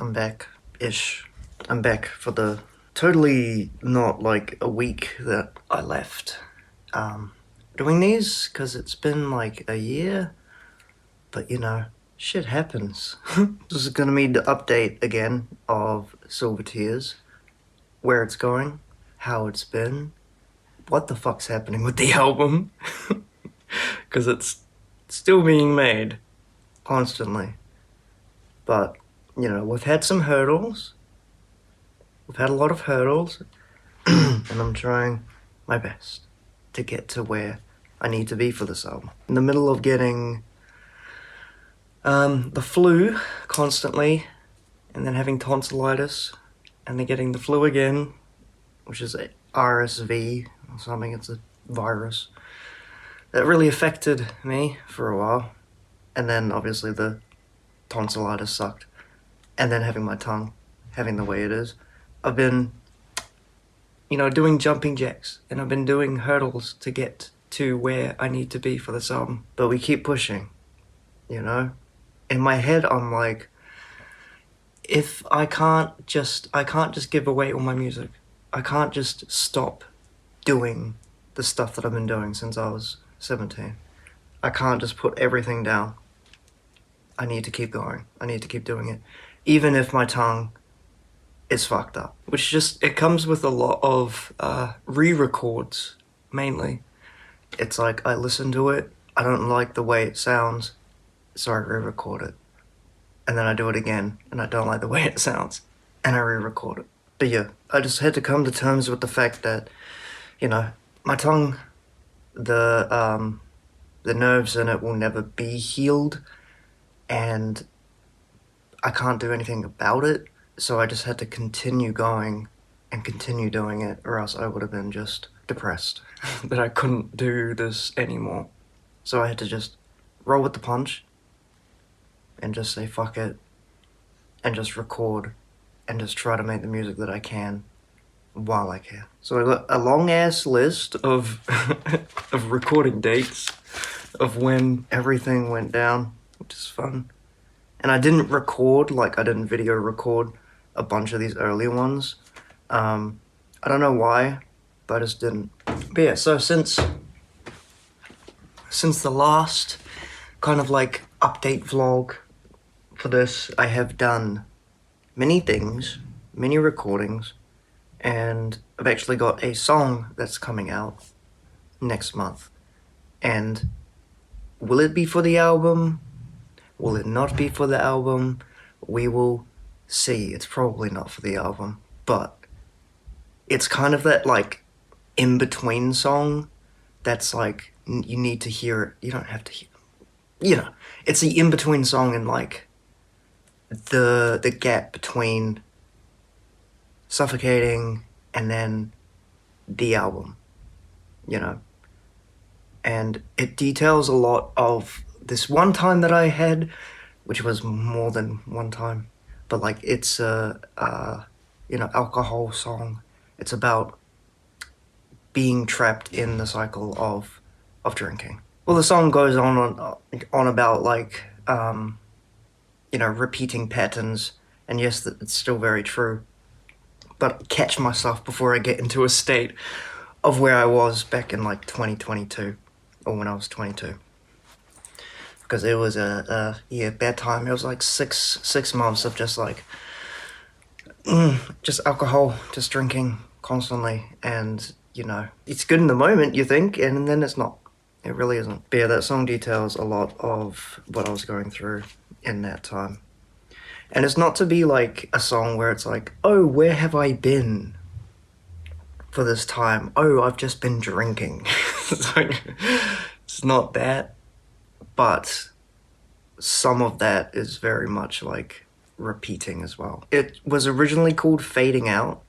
I'm back-ish. I'm back for the totally not like a week that I left doing these, because it's been like a year, but you know, shit happens. This is gonna be the update again of Silver Tears, where it's going, how it's been, what the fuck's happening with the album, because it's still being made constantly. But, you know, we've had some hurdles. We've had a lot of hurdles, and I'm trying my best to get to where I need to be for this album. In the middle of getting the flu constantly, and then having tonsillitis, and then getting the flu again, which is a RSV or something, it's a virus. That really affected me for a while. And then obviously the tonsillitis sucked. And then having my tongue, having the way it is. I've been, you know, doing jumping jacks, and I've been doing hurdles to get to where I need to be for this album. But we keep pushing, you know? In my head, I'm like, if I can't just give away all my music. I can't just stop doing the stuff that I've been doing since I was 17. I can't just put everything down. I need to keep going. I need to keep doing it. Even if my tongue is fucked up. Which just, it comes with a lot of re-records, mainly. It's like, I listen to it, I don't like the way it sounds, so I re-record it. And then I do it again, and I don't like the way it sounds, and I re-record it. But yeah, I just had to come to terms with the fact that, you know, my tongue, the nerves in it will never be healed, and I can't do anything about it, so I just had to continue going and continue doing it, or else I would have been just depressed that I couldn't do this anymore. So I had to just roll with the punch and just say fuck it and just record and just try to make the music that I can while I can. So I got a long-ass list of of recording dates of when everything went down, which is fun. And I didn't record, like I didn't video record a bunch of these early ones. I don't know why, but I just didn't. But yeah, so since the last kind of like update vlog for this, I have done many things, many recordings, and I've actually got a song that's coming out next month. And will it be for the album? Will it not be for the album? We will see. It's probably not for the album, but it's kind of that like in-between song that's like, you need to hear it. You don't have to hear it. You know, it's the in-between song and like the gap between Suffocating and then the album, you know. And it details a lot of this one time that I had, which was more than one time, but like it's a you know, alcohol song. It's about being trapped in the cycle of drinking. Well, the song goes on about like you know, repeating patterns, and yes, that it's still very true, but catch myself before I get into a state of where I was back in like 2022, or when I was 22. Because it was a bad time. It was like six months of just like, just alcohol, just drinking constantly. And, you know, it's good in the moment, you think, and then it's not. It really isn't. But yeah, that song details a lot of what I was going through in that time. And it's not to be like a song where it's like, oh, where have I been for this time? Oh, I've just been drinking. It's like, it's not that. But some of that is very much like repeating as well. It was originally called Fading Out,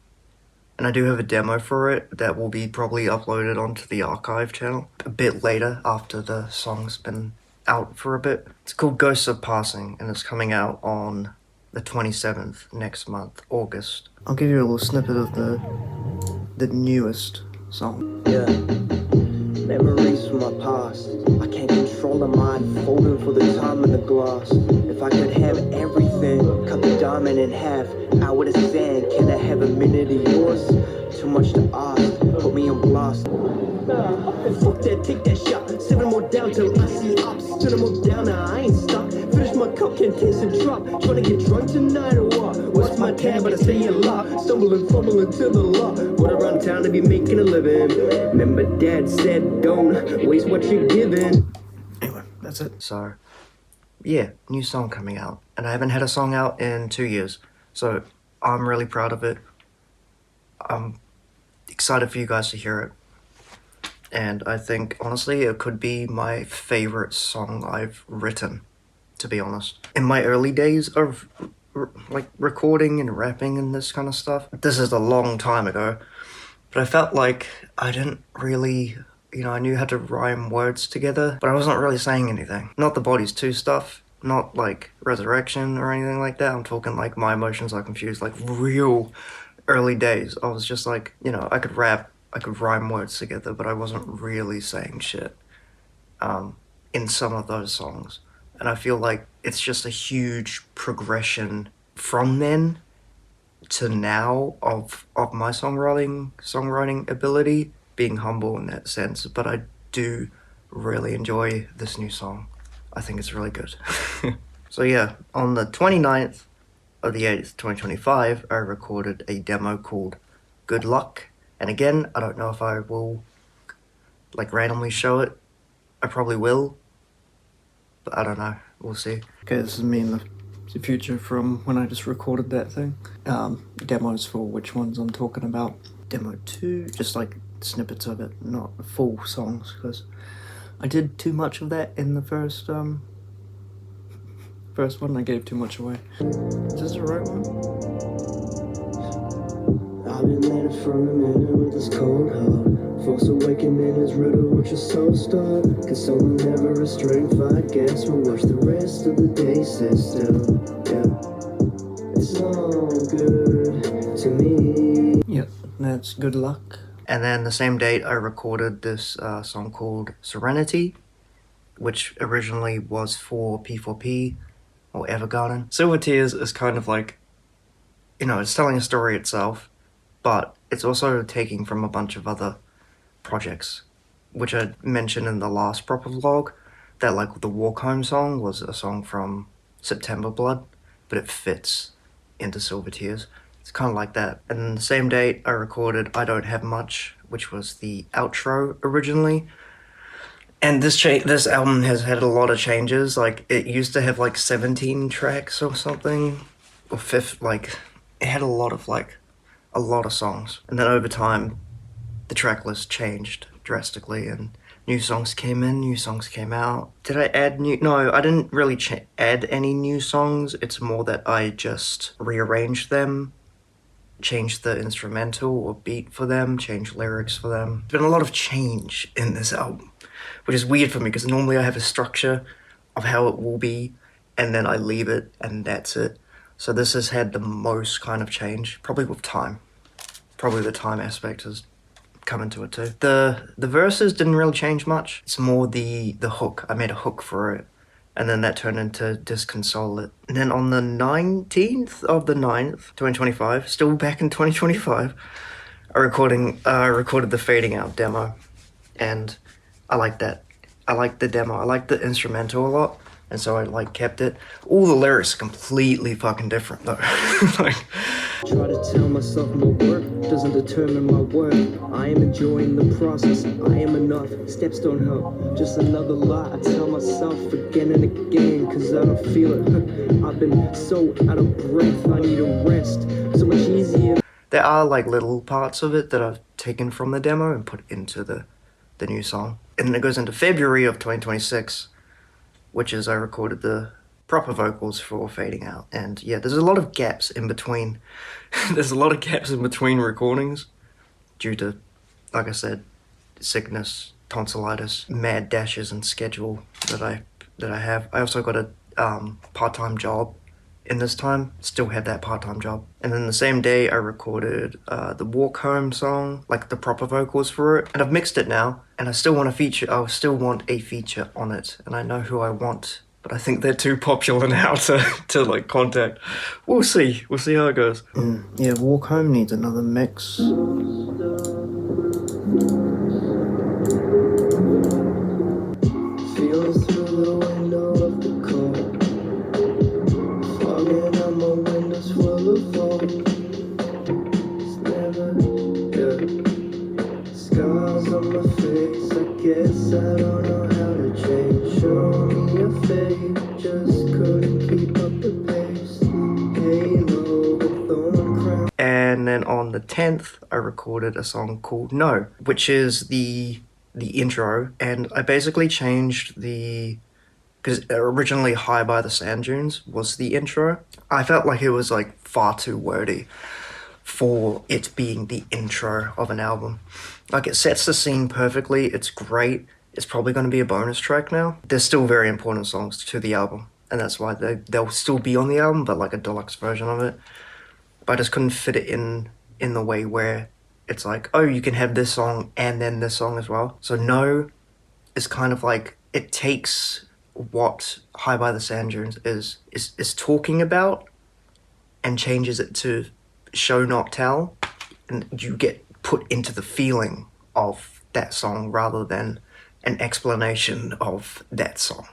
and I do have a demo for it that will be probably uploaded onto the archive channel a bit later after the song's been out for a bit. It's called Ghosts of Passing, and it's coming out on the 27th next month, August. I'll give you a little snippet of the newest song. Yeah. Memories from my past. I can't control the mind, folding for the time in the glass. If I could have everything, cut the diamond diamond in half. Out with the sand, can I have a minute of yours? Too much to ask, put me on blast. Fuck that, take that shot. 7 more down till I see ops. Turn them all down, now I ain't stuck. Finish my cup, can't taste a drop. Tryna get drunk tonight or what? What's my tab, but I stay a lot. Stumbling, fumbling to the law. What around town to be making a living. Remember dad said don't waste what you're given. Anyway, that's it. So, yeah, new song coming out. And I haven't had a song out in 2 years. So, I'm really proud of it. I'm excited for you guys to hear it. And I think, honestly, it could be my favorite song I've written, to be honest. In my early days of, recording and rapping and this kind of stuff, this is a long time ago, but I felt like I didn't really, I knew how to rhyme words together, but I wasn't really saying anything. Not the Bodies 2 stuff, not, Resurrection or anything like that. I'm talking, My Emotions Are Confused, real early days. I was just I could rap, I could rhyme words together, but I wasn't really saying shit in some of those songs. And I feel like it's just a huge progression from then to now of my songwriting ability, being humble in that sense. But I do really enjoy this new song. I think it's really good. So yeah, on the 29th of the 8th, 2025, I recorded a demo called Good Luck. And again, I don't know if I will, randomly show it. I probably will. But I don't know. We'll see. Okay, this is me in the future from when I just recorded that thing. Demos for which ones I'm talking about. Demo 2, just snippets of it, not full songs, because I did too much of that in the first one. I gave too much away. Is this the right one? I've been laying for a minute with this cold heart. Force awakening is riddled with your soul start. Consoling never a strength, I guess. We'll watch the rest of the day sit still. Yeah, it's all good to me. Yep, that's Good Luck. And then the same date, I recorded this song called Serenity, which originally was for P4P or Evergarden. Silver Tears is kind of it's telling a story itself, but it's also taking from a bunch of other projects, which I mentioned in the last proper vlog, that the Walk Home song was a song from September Blood, but it fits into Silver Tears. It's kind of like that. And then the same date, I recorded I Don't Have Much, which was the outro originally. And this album has had a lot of changes. It used to have 17 tracks or something, or it had a lot of songs. And then over time, the track list changed drastically, and new songs came in, new songs came out. Did I add No, I didn't really add any new songs. It's more that I just rearranged them, changed the instrumental or beat for them, changed lyrics for them. There's been a lot of change in this album, which is weird for me because normally I have a structure of how it will be, and then I leave it, and that's it. So this has had the most kind of change, probably with time. Probably the time aspect has come into it too. The verses didn't really change much. It's more the hook. I made a hook for it, and then that turned into Disconsolate. And then on the 19th of the 9th, 2025, still back in 2025, I recorded the Fading Out demo, and I like that. I like the demo. I like the instrumental a lot, and so I kept it. All the lyrics are completely fucking different though. Try to tell myself my work doesn't determine my worth. I am enjoying the process. I am enough. Steps don't help. Just another lie I tell myself again and again, cause I don't feel it. I've been so out of breath. I need a rest. So much easier. There are little parts of it that I've taken from the demo and put into the new song. And then it goes into February of 2026, which is I recorded the proper vocals for Fading Out. And yeah, there's a lot of gaps in between. There's a lot of gaps in between recordings due to, like I said, sickness, tonsillitis, mad dashes in schedule that I have. I also got a part-time job in this time, still had that part-time job. And then the same day I recorded the Walk Home song, the proper vocals for it. And I've mixed it now, and I still want a feature on it. And I know who I want but I think they're too popular now to like contact. We'll see how it goes. Yeah, Walk Home needs another mix. Feeling through the window of the car, fogging out my windows full of fog. It's never good. Scars on my face, I guess I don't know how to change. Show me your face, just couldn't keep up the pace. Halo with thorn crown. And then on the 10th, I recorded a song called No, which is the intro, and I basically changed because originally High by the Sand Dunes was the intro. I felt like it was like far too wordy for it being the intro of an album. Like, it sets the scene perfectly, it's great. It's probably going to be a bonus track now. They're still very important songs to the album, and that's why they'll still be on the album, but like a deluxe version of it. But I just couldn't fit it in the way where it's like, oh, you can have this song and then this song as well. So No is kind of like, it takes what High by the Sand Dunes is talking about and changes it to show not tell, and you get put into the feeling of that song rather than an explanation of that song.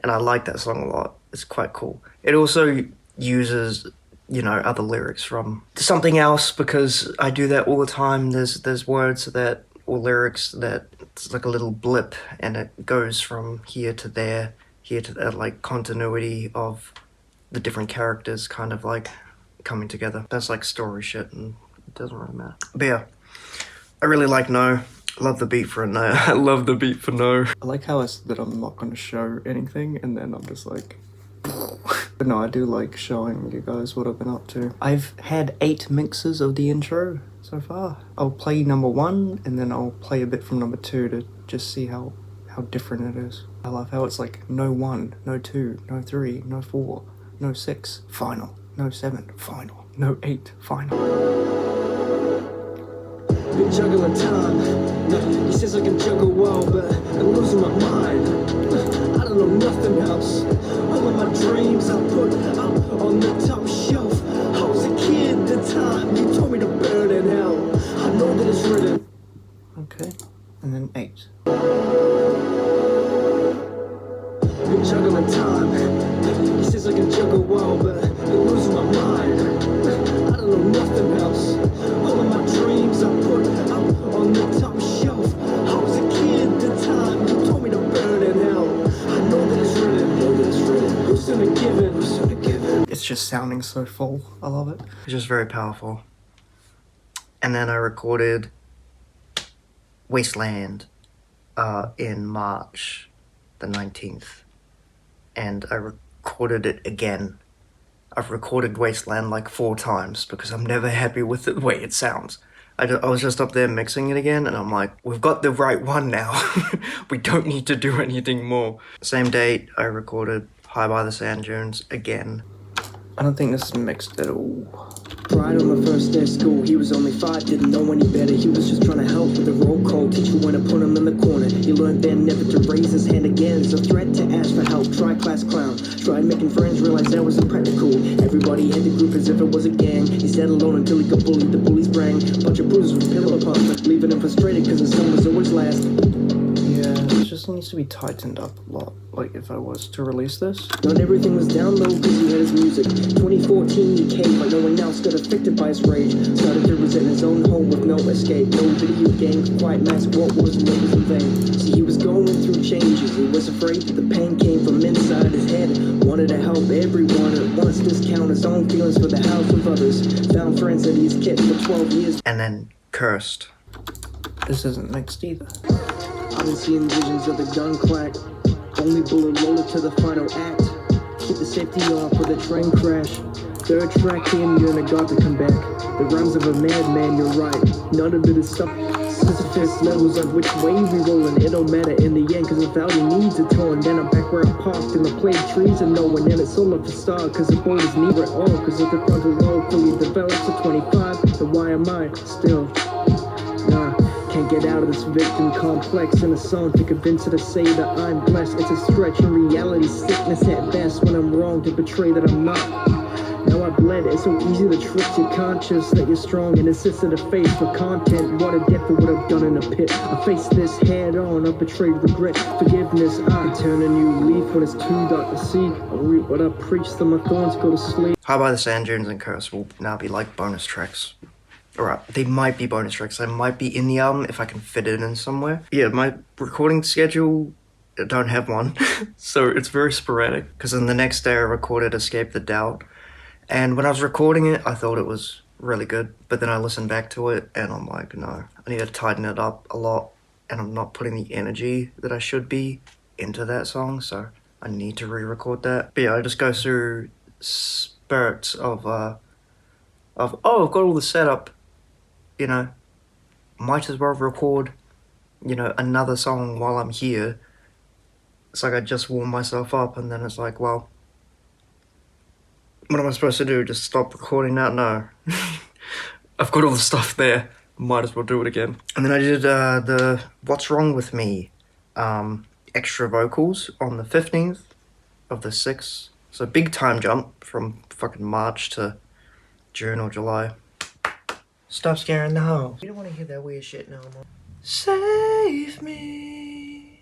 And I like that song a lot. It's quite cool. It also uses, you know, other lyrics from something else, because I do that all the time. There's words that, or lyrics that, it's like a little blip and it goes from here to there, here to there, like continuity of the different characters kind of like coming together. That's like story shit and it doesn't really matter. But yeah, I really like No. Love the beat for a No. I love the beat for No. I like how I said that I'm not going to show anything and then I'm just like... But no, I do like showing you guys what I've been up to. I've had 8 mixes of the intro so far. I'll play number 1 and then I'll play a bit from number 2 to just see how different it is. I love how it's like no 1, no 2, no 3, no 4, no 6, final, no 7, final, no 8, final. Been juggling time. He says I can juggle well, but I'm losing my mind. I don't know nothing else. All of my dreams I put up on the top shelf. I was a kid at the time. You told me to burn in hell. I know that it's written. Okay, and then 8. Been juggling time. He says I can juggle well, but I'm losing my mind. I don't know nothing else. All of my dreams I put up on the top shelf. I was a kid at the time. You told me to burn in hell. I know that it's written. Know that it's written. Who's gonna give it? Who's gonna give it? It's just sounding so full. I love it. It's just very powerful. And then I recorded Wasteland in March the 19th. And I recorded it again. I've recorded Wasteland like 4 times because I'm never happy with the way it sounds. I was just up there mixing it again and I'm like, we've got the right one now. We don't need to do anything more. Same date, I recorded High by the Sand Dunes again. I don't think this is mixed at all. Right on the first day of school, he was only 5, didn't know any better. He was just trying to help with the roll call. Teacher went and put him in the corner. He learned then never to raise his hand again. It's a threat to ask for help. Try class clown. Tried making friends, realized that wasn't practical. Everybody had the group as if it was a gang. He sat alone until he got bullied. The bullies rang. Bunch of bruises with pillow puff, leaving him frustrated because his son was always last. Yeah, it just needs to be tightened up a lot, like if I was to release this. Not everything was down low because he had his music. 2014 he came, but no one else got affected by his rage. Started to resent his own home with no escape. No video games, quiet mask, what was and what was in vain. See, he was going through changes. He was afraid that the pain came from inside his head. Wanted to help everyone at once, discount his own feelings for the house of others. Found friends that he's kept for 12 years. And then Cursed. This isn't mixed either. I've been seeing visions of the gun clack. Only bullet roller to the final act. Keep the safety off with a train crash. Third track came, you're in a god to come back. The rhymes of a madman, you're right. None of it is stuff. Sisyphus levels of which way we rolling. It don't matter in the end, cause without your needs are torn. Then I'm back where I parked in the plate trees and no one. And it's all up for star, cause the boy is neither at all. Cause if the frontal lobe fully develops to 25, then why am I still? Nah. Can't get out of this victim complex in a song to convince her to say that I'm blessed. It's a stretch in reality, sickness at best when I'm wrong to betray that I'm not. Now I bled, it's so easy to trick your conscious that you're strong and insist to the face for content. What a death for what I've done in a pit. I face this head on, I've betrayed regret, forgiveness. I turn a new leaf when it's too dark to see. I reap what I preach, till my thorns go to sleep. High by the Sand Dunes and Curse will now be like bonus tracks. Alright, they might be bonus tracks. They might be in the album if I can fit it in somewhere. Yeah, my recording schedule, I don't have one. So it's very sporadic. Because then the next day I recorded Escape the Doubt. And when I was recording it, I thought it was really good. But then I listened back to it and I'm like, no, I need to tighten it up a lot. And I'm not putting the energy that I should be into that song. So I need to re-record that. But yeah, I just go through spurts of oh, I've got all the setup. You know, might as well record, you know, another song while I'm here. It's like I just warm myself up and then it's like, well, what am I supposed to do? Just stop recording now? No. I've got all the stuff there. Might as well do it again. And then I did the What's Wrong With Me extra vocals on the 15th of the 6th. So big time jump from fucking March to June or July. Stop scaring the hoes. You don't want to hear that weird shit no more. Save me.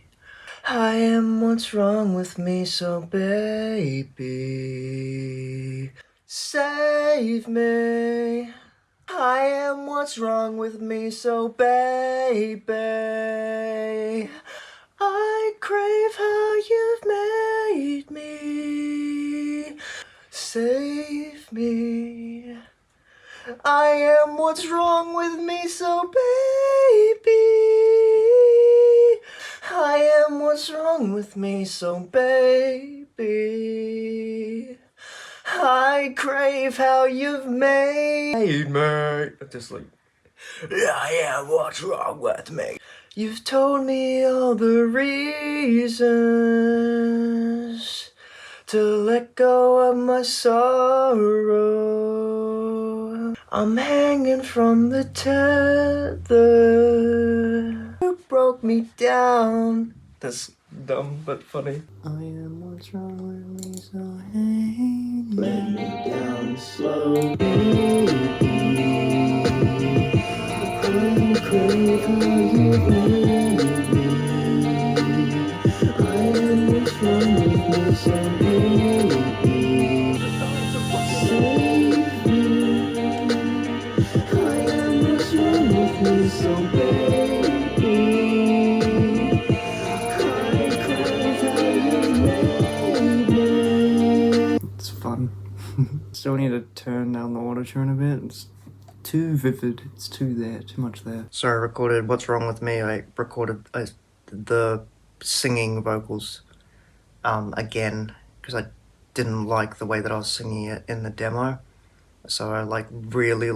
I am what's wrong with me, so baby. Save me. I am what's wrong with me, so baby. I crave how you've made me. Save me. I am what's wrong with me, so baby. I am what's wrong with me, so baby. I crave how you've made me. Just like, I am what's wrong with me. You've told me all the reasons to let go of my sorrow. I'm hanging from the tether. You broke me down. That's dumb but funny. I am what's wrong with me, so hang me. Let me down slow, baby. I'm craving you, baby. I am what's wrong with me, so baby. Save me. I am what's wrong with me, so baby. I crave how you made me. It's fun. Still need to turn down the auto-tune a bit. It's too vivid. It's too much there. So I recorded What's Wrong With Me. I recorded the singing vocals again because I didn't like the way that I was singing it in the demo. So I really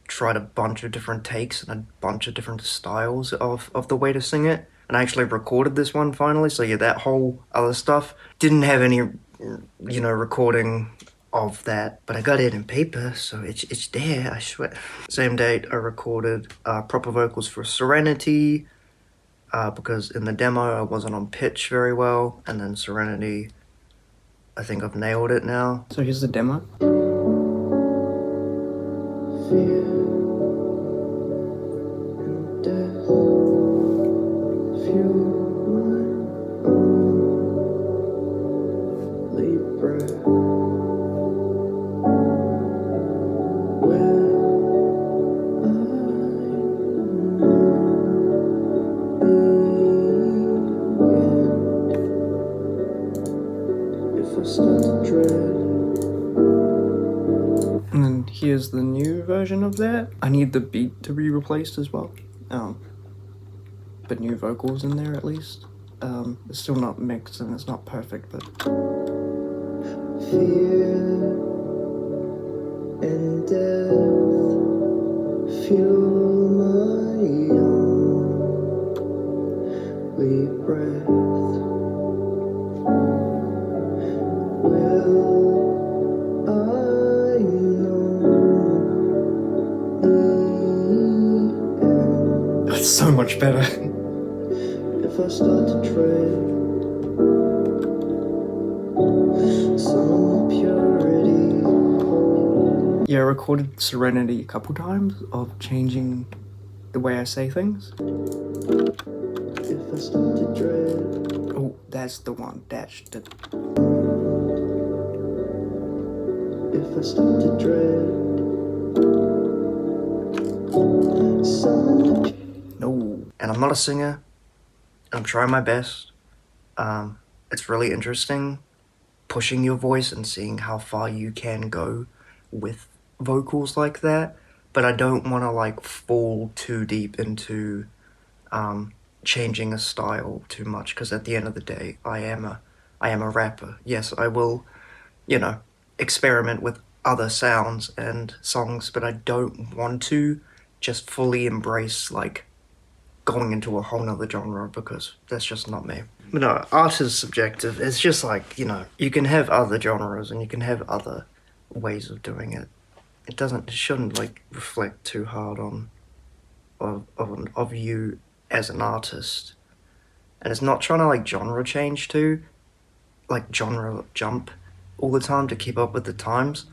tried a bunch of different takes and a bunch of different styles of the way to sing it. And I actually recorded this one finally. So yeah, that whole other stuff didn't have any, you know, recording of that, but I got it in paper, so it's there, I swear. Same date, I recorded proper vocals for Serenity, because in the demo I wasn't on pitch very well, and then Serenity, I think I've nailed it now. So here's the demo. Fear and death fuel my only breath. And then here's the new version of that. I need the beat to be replaced as well. But new vocals in there at least. It's still not mixed and it's not perfect, but fear and death fuel my only breath. It's so much better. If I start to tread some purity. Yeah, I recorded Serenity a couple times of changing the way I say things. If I start to dread. Oh, that's the one. That's the... If I start to dread. Some. No. And I'm not a singer. I'm trying my best. It's really interesting pushing your voice and seeing how far you can go with vocals like that. But I don't want to like fall too deep into changing a style too much, because at the end of the day, I am a rapper. Yes, I will, experiment with other sounds and songs, but I don't want to just fully embrace like going into a whole nother genre, because that's just not me. But no, art is subjective. It's just like, you can have other genres and you can have other ways of doing it. It shouldn't like reflect too hard on of you as an artist. And it's not trying to like genre change too, like genre jump all the time to keep up with the times.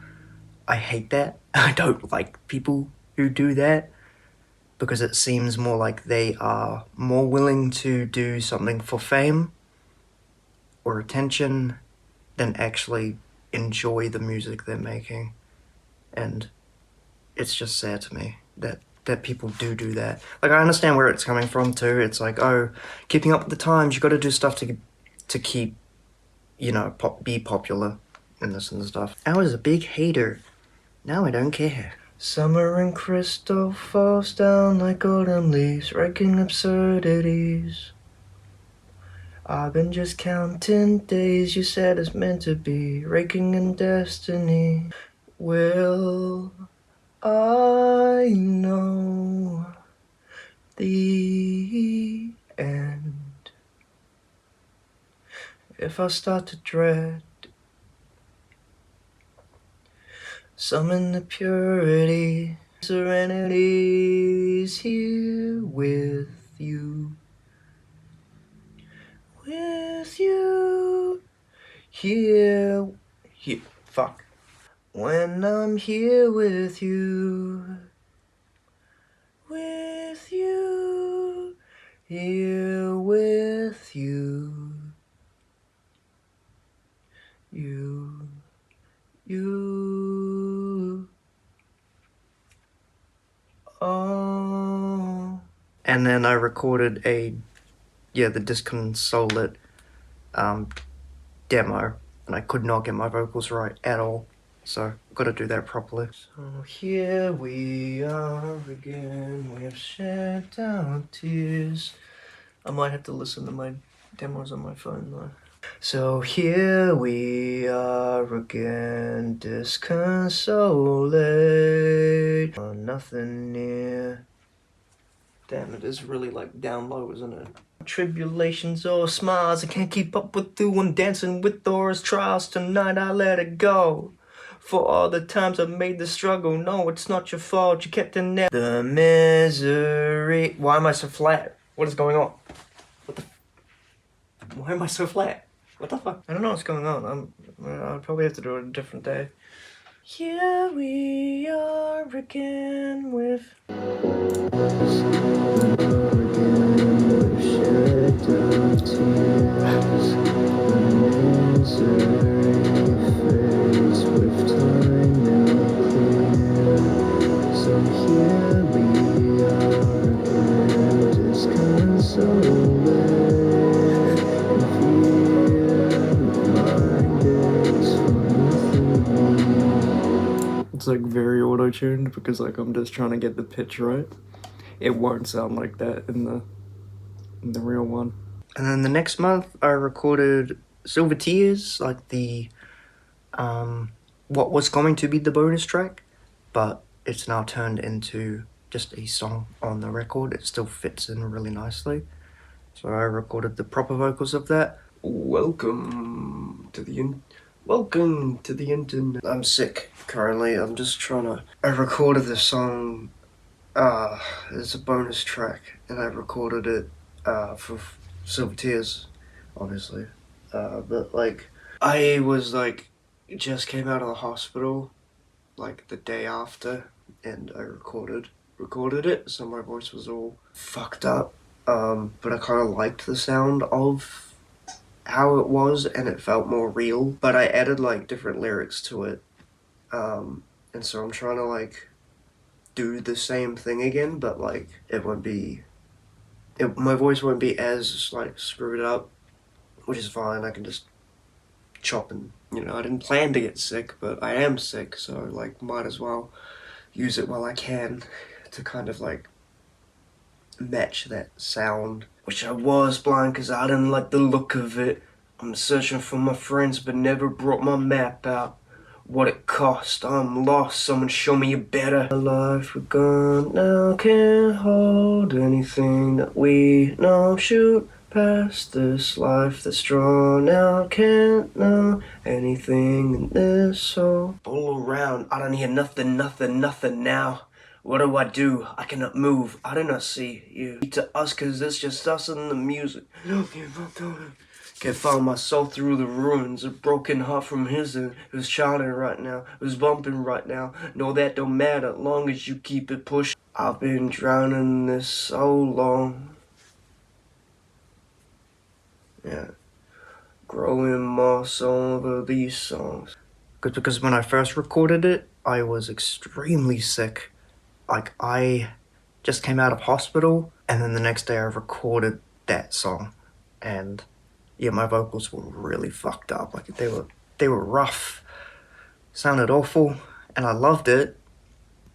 I hate that. I don't like people who do that, because it seems more like they are more willing to do something for fame or attention than actually enjoy the music they're making. And it's just sad to me that people do that. Like, I understand where it's coming from too. It's like, oh, keeping up with the times, you got to do stuff to keep, be popular and this and stuff. I was a big hater. Now I don't care. Summer and crystal falls down like golden leaves, wrecking absurdities. I've been just counting days, you said it's meant to be, raking in destiny. Will I know the end if I start to dread? Summon the purity, serenity's here with you. With you, here, fuck. When I'm here with you, here with you, you. Oh. And then I recorded the Disconsolate demo, and I could not get my vocals right at all, so I've got to do that properly. So here we are again, we have shed our tears. I might have to listen to my demos on my phone though. So here we are again, disconsolate, nothing near. Damn, it is really like down low, isn't it? Tribulations or smiles I can't keep up with you, and dancing with Dora's trials. Tonight I let it go. For all the times I've made the struggle, no, it's not your fault, you kept in there. The misery. Why am I so flat? What is going on? Why am I so flat? What the fuck? I don't know what's going on. I'll probably have to do it a different day. Here we are again with... It's like very auto-tuned because like I'm just trying to get the pitch right. It won't sound like that in the real one. And then the next month I recorded Silver Tears, like the what was going to be the bonus track, but it's now turned into just a song on the record. It still fits in really nicely. So I recorded the proper vocals of that. Welcome to the internet. I'm sick currently. I recorded this song It's a bonus track, and I recorded it for Silver Tears, obviously. But like, I was like, just came out of the hospital, like the day after, and I recorded it, so my voice was all fucked up. But I kind of liked the sound of how it was, and it felt more real. But I added like different lyrics to it, and so I'm trying to like do the same thing again, but like my voice won't be as like screwed up, which is fine. I can just chop and I didn't plan to get sick, but I am sick, so like might as well use it while I can to kind of like match that sound. Wish I was blind because I didn't like the look of it. I'm searching for my friends but never brought my map out. What it cost, I'm lost, someone show me a better life. We're gone now, can't hold anything that we know. Shoot past this life that's drawn out, can't know anything in this soul. All around, I don't hear nothing now. What do? I cannot move, I do not see you. To us, cause it's just us and the music. Can't find my soul through the ruins. A broken heart from his end. Who's shouting right now? Who's bumping right now? No, that don't matter, long as you keep it pushed. I've been drowning in this so long. Yeah. Growing moss over these songs. Because when I first recorded it, I was extremely sick. Like, I just came out of hospital, and then the next day I recorded that song. And yeah, my vocals were really fucked up. Like, they were rough, sounded awful, and I loved it.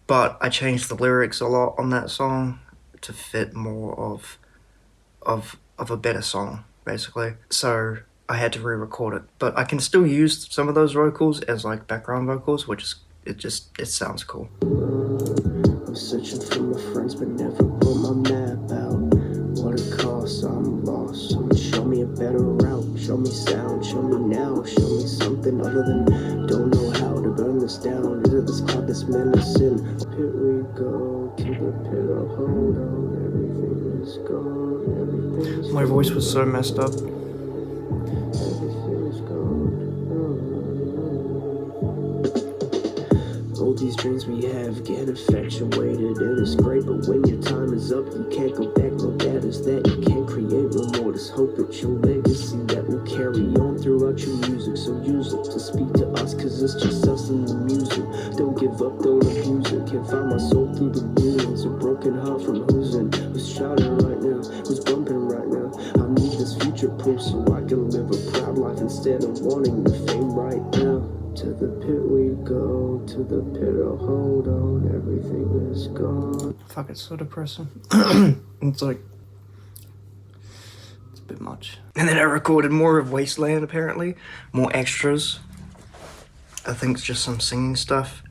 But I changed the lyrics a lot on that song to fit more of a better song, basically. So I had to re-record it. But I can still use some of those vocals as like background vocals, which is it sounds cool. I'm searching for my friends but never put my map out. What it costs, I'm lost. Someone show me a better route. Show me sound, show me now. Show me something other than don't know how to burn this down. Is it this cloud that's menacing? Here we go to the pit. Oh, hold on, everything is gone. Everything is My voice was so messed up. everything is gone. All these dreams we have get infatuated, and it's great, but when your time is up, you can't go back. No, that is that you can't create no more. Just hope it's your legacy that will carry on throughout your music. So use it to speak to us, cause it's just us and the music. Don't give up, don't abuse it. Can't find my soul through the ruins. A broken heart from who's shouting right now, who's bumping right now. I need this future proof so I can live a proud life instead of wanting the fame right now. To the pit we go, to the pit, oh hold on, everything is gone. Fuck, it's so depressing. It's like, it's a bit much. And then I recorded more of Wasteland, apparently. More extras. I think it's just some singing stuff.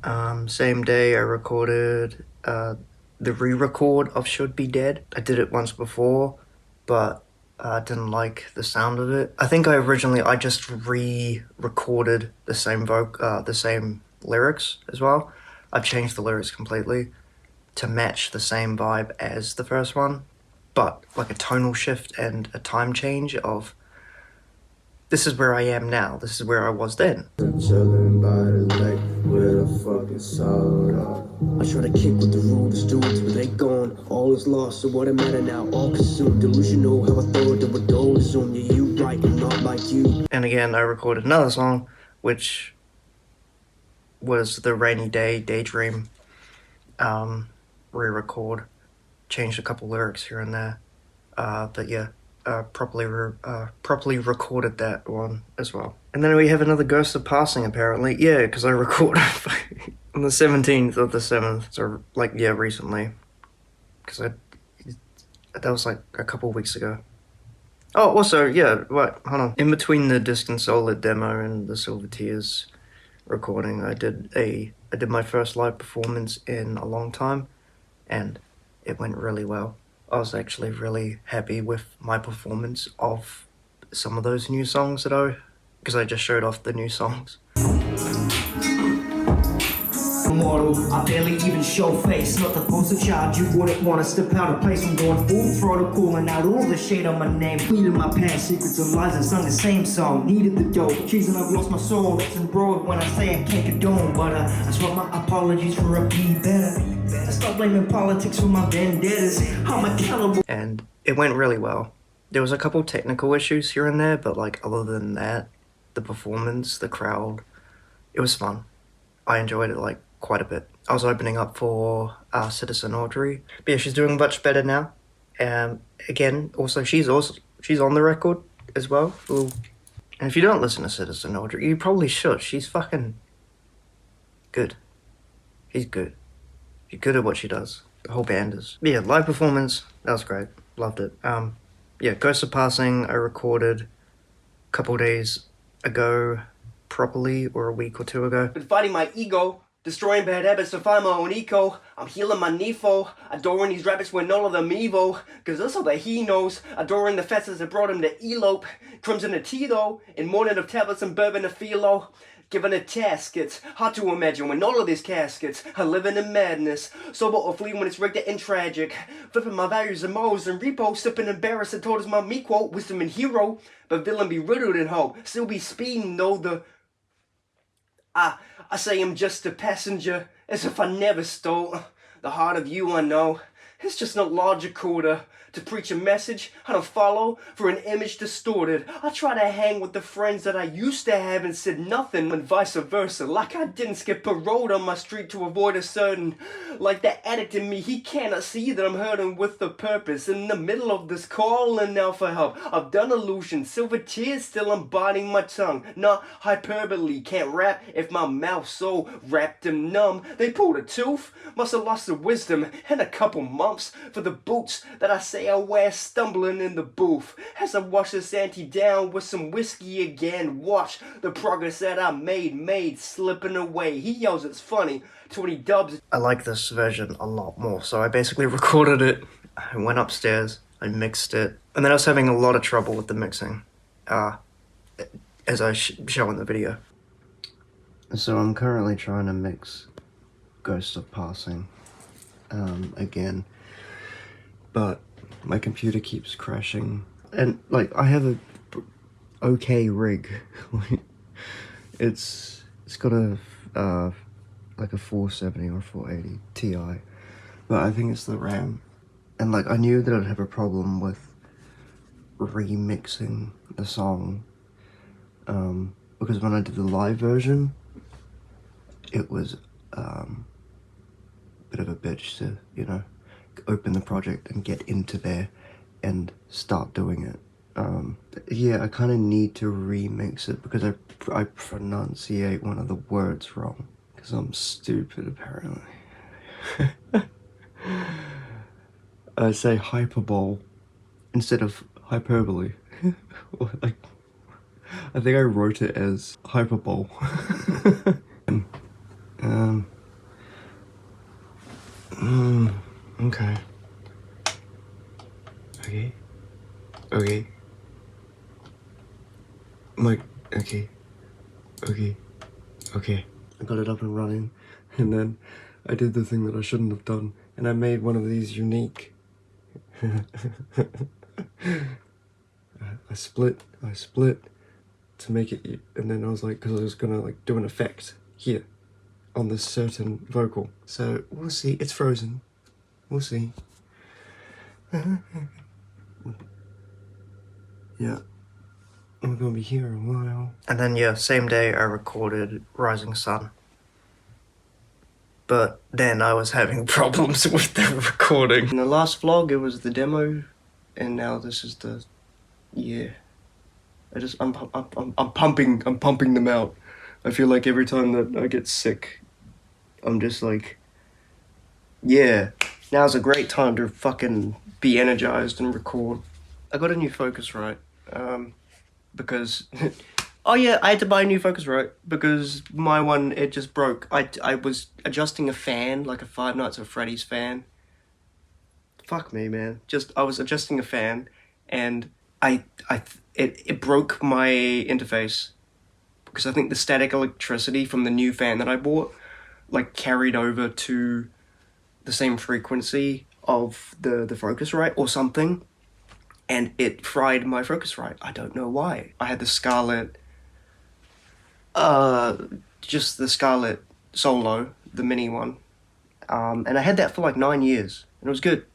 Same day I recorded the re-record of Should Be Dead. I did it once before, but I didn't like the sound of it. I think I just re-recorded the same lyrics as well. I've changed the lyrics completely to match the same vibe as the first one, but like a tonal shift and a time change of this is where I am now, this is where I was then. Chilling by the lake with a fucking soda. I try to kick with the rules, dudes, but they gone. All is lost, so what it matter now? All consumed, delusional, how I thought there were doors on you. You right and not like you. And again, I recorded another song, which was the Rainy Day Daydream re-record. Changed a couple lyrics here and there, but yeah. Properly recorded that one as well. And then we have another Ghost of Passing, apparently. Yeah, because I recorded on the 17th of the 7th, so like, yeah, recently. Because that was like a couple weeks ago. Oh, also, yeah, wait, hold on. In between the Distant Solid demo and the Silver Tears recording, I did my first live performance in a long time, and it went really well. I was actually really happy with my performance of some of those new songs because I just showed off the new songs. Mortal, I barely even show face. Not the poster child, you wouldn't want to step out of place. I'm going full throttle, calling out all the shade on my name. Bleeding my past, secrets and lies, and sung the same song. Needed the dope, cheesing, I've lost my soul. That's embroiled when I say I can't condone. But I swear my apologies for a be better. Stop blaming politics for my vendettas. I'm accountable. And it went really well. There was a couple technical issues here and there, but like other than that, the performance, the crowd, it was fun. I enjoyed it like quite a bit. I was opening up for Citizen Audrey. But yeah, she's doing much better now. Again, also she's on the record as well. Ooh. And if you don't listen to Citizen Audrey, you probably should. She's fucking good. She's good. She's good at what she does. The whole band is. But yeah, live performance, that was great. Loved it. Yeah, Ghost of Passing I recorded a couple days ago properly, or a week or two ago. Been fighting my ego, destroying bad habits to find my own eco. I'm healing my Nefo, adoring these rabbits when all of them evil. Cause that's all that he knows, adoring the facets that brought him to elope. Crimson to Tito, in morning of tablets and bourbon to philo. Given a task, it's hard to imagine when all of these caskets are living in madness. Sober or fleeing when it's rigged and tragic. Flipping my values and morals and repo. Sipping embarrassed and told us my me quote. Wisdom and hero. But villain be riddled in hope. Still be speeding though the... I say I'm just a passenger. As if I never stole. The heart of you I know. It's just not logical to preach a message I don't follow for an image distorted. I try to hang with the friends that I used to have and said nothing, and vice versa. Like I didn't skip a road on my street to avoid a certain. Like the addict in me, he cannot see that I'm hurting with a purpose. In the middle of this calling now for help, I've done illusion, silver tears still I'm biting my tongue. Not hyperbole, can't rap if my mouth's so wrapped and numb. They pulled a tooth, must have lost the wisdom in a couple months for the boots that I say I wear, stumbling in the booth as I wash this ante down with some whiskey again. Watch the progress that I made slipping away. He yells it's funny to when he dubs. I like this version a lot more, so I basically recorded it, I went upstairs, I mixed it, and then I was having a lot of trouble with the mixing, as I show in the video. So I'm currently trying to mix Ghost of Passing again, but my computer keeps crashing, and like I have a okay rig. it's got a like a 470 or 480 Ti, but I think it's the RAM, and like I knew that I'd have a problem with remixing the song, because when I did the live version, it was a bit of a bitch to, you know, open the project and get into there and start doing it. Yeah, I kind of need to remix it because I pronunciate one of the words wrong because I'm stupid apparently. I say hyperbole instead of hyperbole. Like, I think I wrote it as hyperbole. Okay. Okay. Okay. I got it up and running, and then I did the thing that I shouldn't have done, and I made one of these unique. I split to make it, and then I was like, because I was gonna like do an effect here on this certain vocal. So we'll see. It's frozen. We'll see. Yeah. I'm gonna be here a while. And then yeah, same day I recorded Rising Sun. But then I was having problems with the recording. In the last vlog it was the demo, and now this is the, yeah. I'm pumping them out. I feel like every time that I get sick, I'm just like, yeah, now's a great time to fucking be energized and record. I got a new Focusrite, because, oh yeah, I had to buy a new Focusrite because my one, it just broke. I was adjusting a fan, like a Five Nights at Freddy's fan. Fuck me, man. I was adjusting a fan, and it broke my interface, because I think the static electricity from the new fan that I bought like carried over to the same frequency of the Focusrite or something, and it fried my Focusrite. I don't know why. I had the Scarlett, just the Scarlett Solo, the mini one, and I had that for like 9 years, and it was good.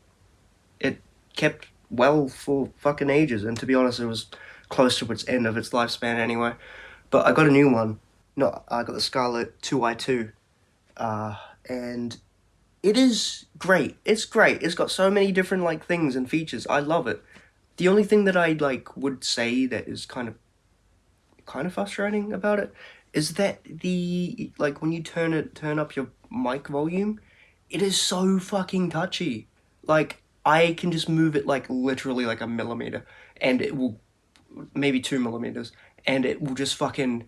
It kept well for fucking ages, and to be honest, it was close to its end of its lifespan anyway. But I got a new one. No, I got the Scarlett 2i2, and it is great. It's great. It's got so many different like things and features. I love it. The only thing that I like would say that is kind of frustrating about it is that the like when you turn up your mic volume, it is so fucking touchy. Like I can just move it like literally like a millimeter, and it will maybe 2 millimeters, and it will just fucking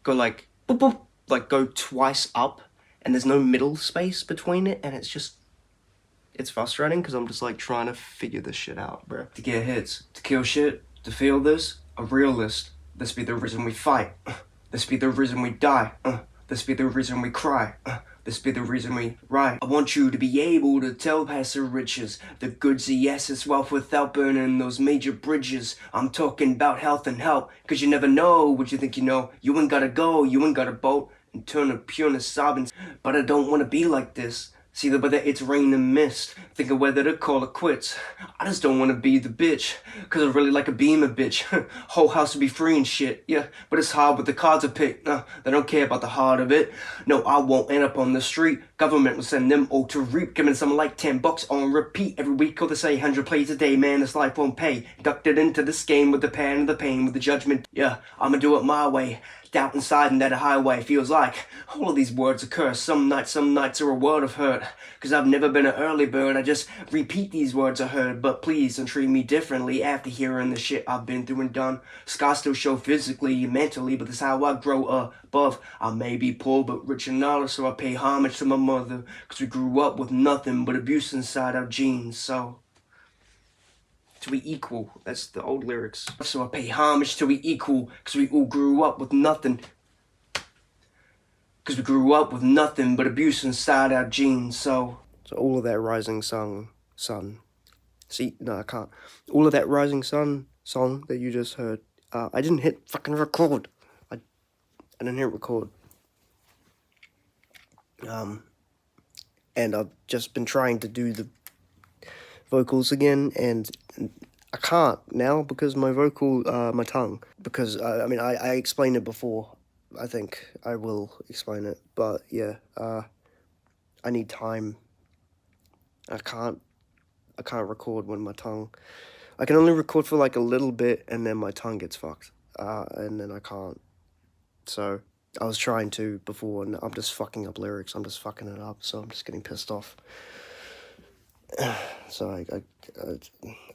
go like boop boop, like go twice up, and there's no middle space between it, and it's frustrating because I'm just like trying to figure this shit out, bro. To get hits, to kill shit, to feel this, a realist. This be the reason we fight. This be the reason we die. This be the reason we cry. This be the reason we ride. I want you to be able to tell past the riches, the goods, the assets, wealth without burning those major bridges. I'm talking about health and help, cause you never know what you think you know. You ain't gotta go, you ain't gotta bolt and turn to pureness sobbing. But I don't wanna be like this. See the whether it's rain and mist, think of whether to call it quits. I just don't wanna be the bitch, cause I really like a beam of bitch. Whole house to be free and shit, yeah, but it's hard with the cards I pick. They don't care about the heart of it. No, I won't end up on the street. Government will send them all to reap, giving something like $10 on repeat every week, or they say 100 plays a day. Man, this life won't pay. Inducted into this game with the pain and the pain, with the judgment. Yeah, I'ma do it my way. Doubt inside and that a highway feels like all of these words occur. Some nights are a world of hurt. Cause I've never been an early bird. I just repeat these words I heard. But please don't treat me differently after hearing the shit I've been through and done. Scars still show physically and mentally, but that's how I grow above. I may be poor but rich in knowledge, so I pay homage to my mother. Cause we grew up with nothing but abuse inside our genes. So to be equal, that's the old lyrics. So I pay homage to we equal, cause we all grew up with nothing. Cause we grew up with nothing but abuse inside our genes, so all of that rising sun. See, no, I can't. All of that rising sun song that you just heard, I didn't hit fucking record. I didn't hit record. And I've just been trying to do the vocals again, and I can't now because my tongue, because I explained it before. I think I will explain it, but yeah, I need time. I can't record when my tongue, I can only record for like a little bit, and then my tongue gets fucked, and then I can't. So I was trying to before, and I'm just fucking up lyrics. I'm just fucking it up, so I'm just getting pissed off. So I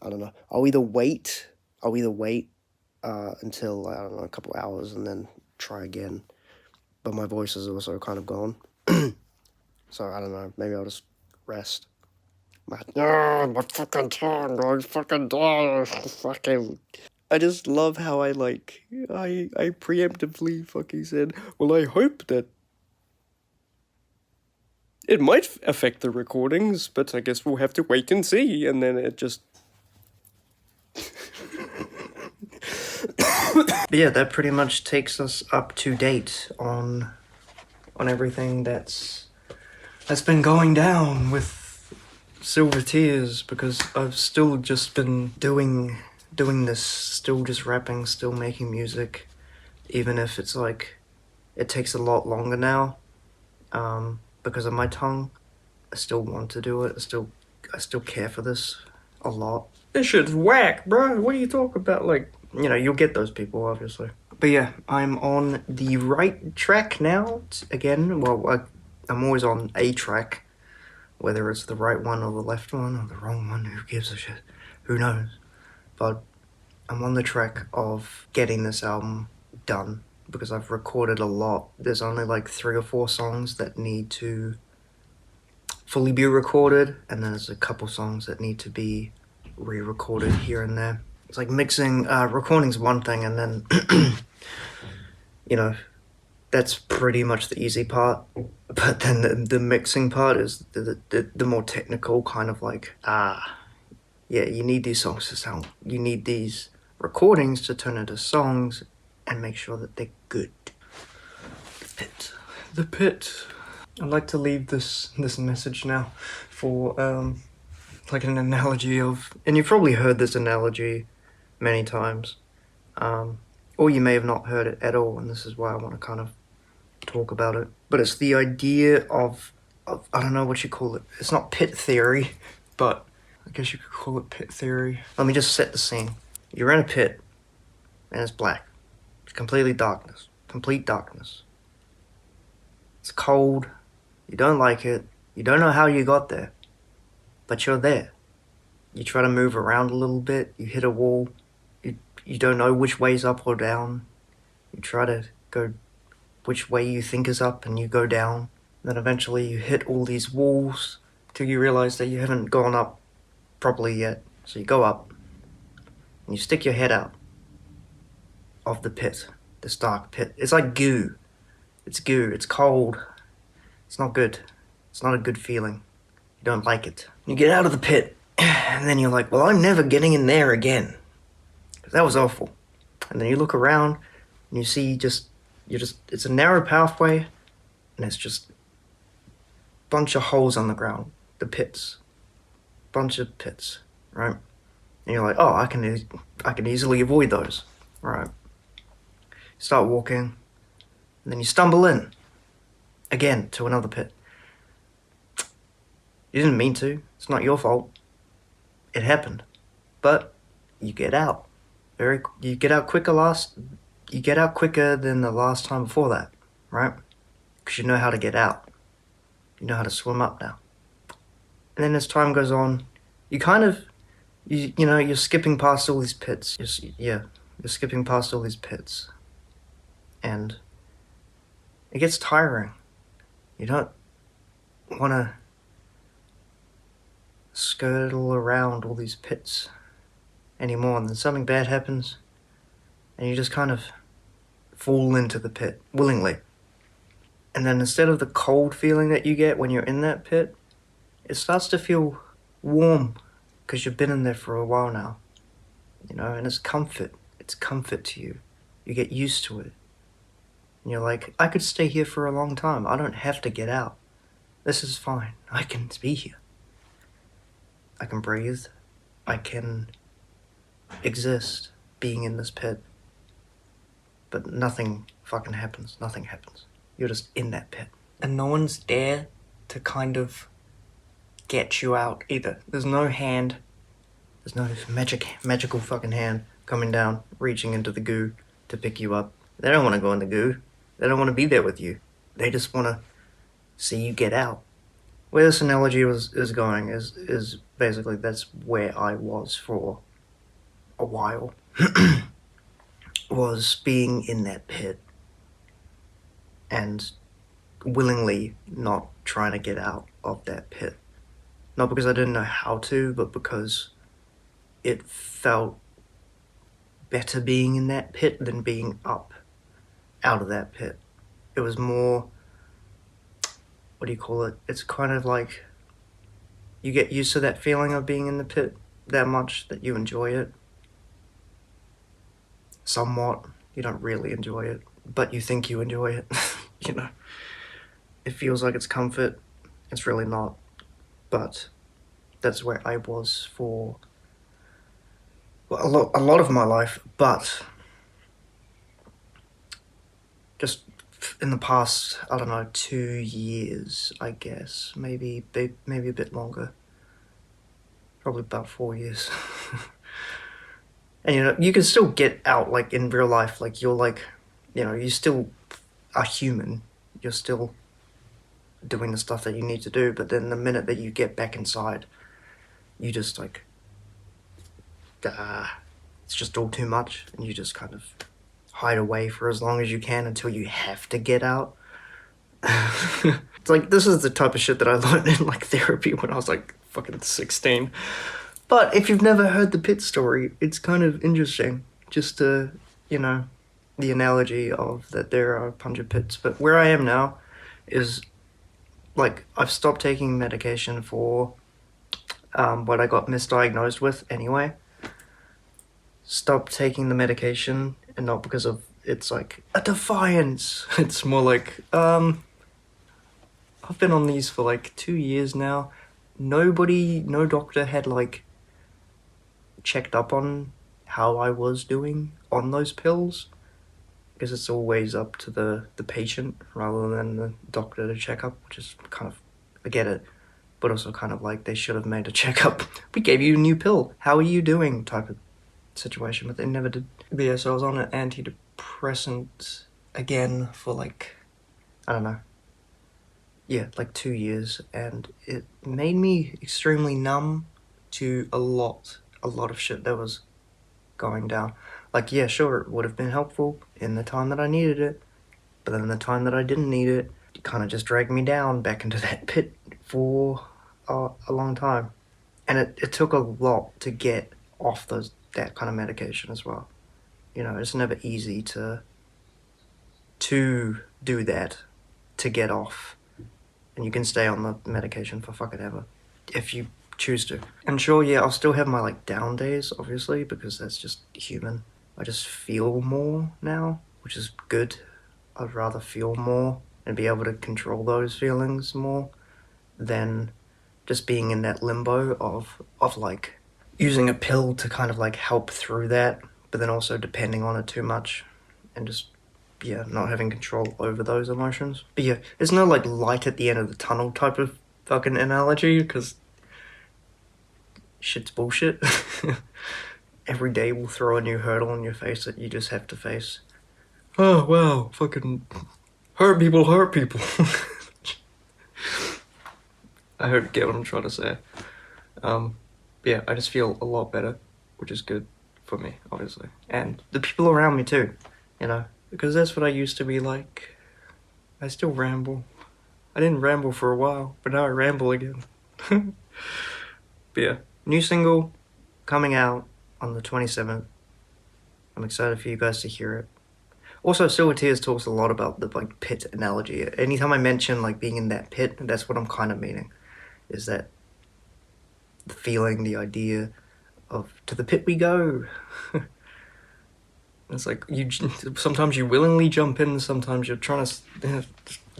don't know. I'll either wait until, I don't know, a couple hours and then try again. But my voice is also kind of gone. So I don't know. Maybe I'll just rest. My fucking tongue. I just love how I preemptively fucking said, well, I hope that it might affect the recordings, but I guess we'll have to wait and see. And then it just... But yeah, that pretty much takes us up to date on everything that's been going down with Silver Tears, because I've still just been doing this, still just rapping, still making music, even if it's like, it takes a lot longer now. Because of my tongue, I still want to do it. I still care for this a lot. This shit's whack, bro. What are you talking about? Like, you know, you'll get those people, obviously. But yeah, I'm on the right track now. Again, well, I'm always on a track. Whether it's the right one or the left one or the wrong one, who gives a shit? Who knows? But I'm on the track of getting this album done, because I've recorded a lot. There's only like 3 or 4 songs that need to fully be recorded, and then there's a couple songs that need to be re-recorded here and there. It's like mixing, recording's one thing, and then, you know, That's pretty much the easy part. But then the mixing part is the more technical kind of like, yeah, you need these songs to sound, you need these recordings to turn into songs and make sure that they're good. The pit. The pit. I'd like to leave this message now for like an analogy of, and you've probably heard this analogy many times, or you may have not heard it at all, and this is why I want to kind of talk about it. But it's the idea of I don't know what you call it. It's not pit theory, but I guess you could call it pit theory. Let me just set the scene. You're in a pit, and it's black. It's completely darkness. Complete darkness. It's cold. You don't like it. You don't know how you got there. But you're there. You try to move around a little bit. You hit a wall. You don't know which way's up or down. You try to go which way you think is up and you go down. Then eventually you hit all these walls till you realize that you haven't gone up properly yet. So you go up and you stick your head out of the pit, this dark pit. It's like goo. It's goo. It's cold. It's not good. It's not a good feeling. You don't like it. You get out of the pit and then you're like, well, I'm never getting in there again. That was awful. And then you look around and you see it's a narrow pathway and it's just a bunch of holes on the ground. The pits. Bunch of pits, right? And you're like, oh, I can easily avoid those, right? Start walking, and then you stumble in again to another pit. You didn't mean to. It's not your fault. It happened, but you get out. You get out quicker than the last time before that, right? Because you know how to get out. You know how to swim up now. And then as time goes on, you kind of, you're skipping past all these pits. You're skipping past all these pits. And it gets tiring. You don't want to skirtle around all these pits anymore. And then something bad happens, and you just kind of fall into the pit willingly. And then instead of the cold feeling that you get when you're in that pit, it starts to feel warm because you've been in there for a while now, and it's comfort. It's comfort to you. You get used to it. And you're like, I could stay here for a long time. I don't have to get out. This is fine. I can be here. I can breathe. I can exist being in this pit. But nothing fucking happens. Nothing happens. You're just in that pit. And no one's there to kind of get you out either. There's no hand. There's no magical fucking hand coming down, reaching into the goo to pick you up. They don't want to go in the goo. They don't want to be there with you. They just want to see you get out. Where this analogy is going is basically that's where I was for a while. Was being in that pit and willingly not trying to get out of that pit. Not because I didn't know how to, but because it felt better being in that pit than being up out of that pit. It was more, what do you call it? It's kind of like you get used to that feeling of being in the pit that much that you enjoy it. Somewhat. You don't really enjoy it, but you think you enjoy it. It feels like it's comfort. It's really not. But that's where I was for a lot of my life. But just in the past, I don't know, 2 years, I guess, maybe a bit longer. Probably about 4 years. And you can still get out, like in real life, like you're like, you still are human. You're still doing the stuff that you need to do, but then the minute that you get back inside, you just like, it's just all too much, and you just kind of hide away for as long as you can until you have to get out. It's like, this is the type of shit that I learned in like therapy when I was like fucking 16. But if you've never heard the pit story, it's kind of interesting just to, the analogy of that there are a bunch of pits, but where I am now is like I've stopped taking medication for what I got misdiagnosed with anyway. Stopped taking the medication, and not because of it's like a defiance. It's more like I've been on these for like 2 years now. No doctor had like checked up on how I was doing on those pills, because it's always up to the patient rather than the doctor to check up, which is kind of, I get it, but also kind of like they should have made a checkup. We gave you a new pill. How are you doing? Type of situation, but they never did. But yeah, so I was on an antidepressant again for like, I don't know, yeah, like 2 years, and it made me extremely numb to a lot of shit that was going down. Like, yeah, sure, it would have been helpful in the time that I needed it, but then the time that I didn't need it, it kind of just dragged me down back into that pit for a long time. And it took a lot to get off that kind of medication as well. You know, it's never easy to do that, to get off. And you can stay on the medication for fucking ever if you choose to. And sure, yeah, I'll still have my like down days, obviously, because that's just human. I just feel more now, which is good. I'd rather feel more and be able to control those feelings more than just being in that limbo of like using a pill to kind of like help through that, but then also depending on it too much and just, yeah, not having control over those emotions. But yeah, there's no like light at the end of the tunnel type of fucking analogy, because shit's bullshit. Every day will throw a new hurdle in your face that you just have to face. Oh wow, fucking hurt people. I hope you get what I'm trying to say. Yeah, I just feel a lot better, which is good for me, obviously. And the people around me too, you know, because that's what I used to be like. I still ramble. I didn't ramble for a while, but now I ramble again. But yeah, new single coming out on the 27th. I'm excited for you guys to hear it. Also, Silver Tears talks a lot about the like pit analogy. Anytime I mention like being in that pit, that's what I'm kind of meaning. Is that the feeling, the idea of to the pit we go. It's like sometimes you willingly jump in, sometimes you're trying to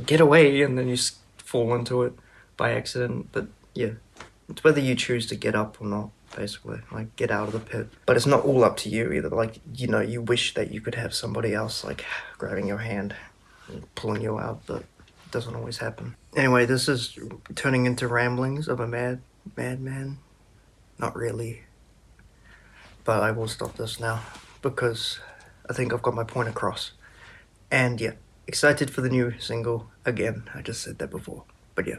get away, and then you fall into it by accident. But yeah, it's whether you choose to get up or not, basically, like get out of the pit. But it's not all up to you either. Like, you know, you wish that you could have somebody else like grabbing your hand and pulling you out, but it doesn't always happen. Anyway, this is turning into ramblings of a madman. Not really. But I will stop this now because I think I've got my point across. And yeah, excited for the new single again. I just said that before. But yeah,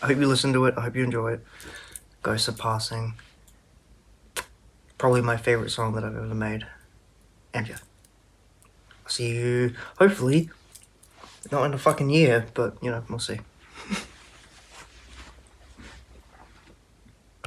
I hope you listen to it. I hope you enjoy it. Ghosts Are Passing. Probably my favorite song that I've ever made. And yeah, I'll see you hopefully not in a fucking year, but you know, we'll see.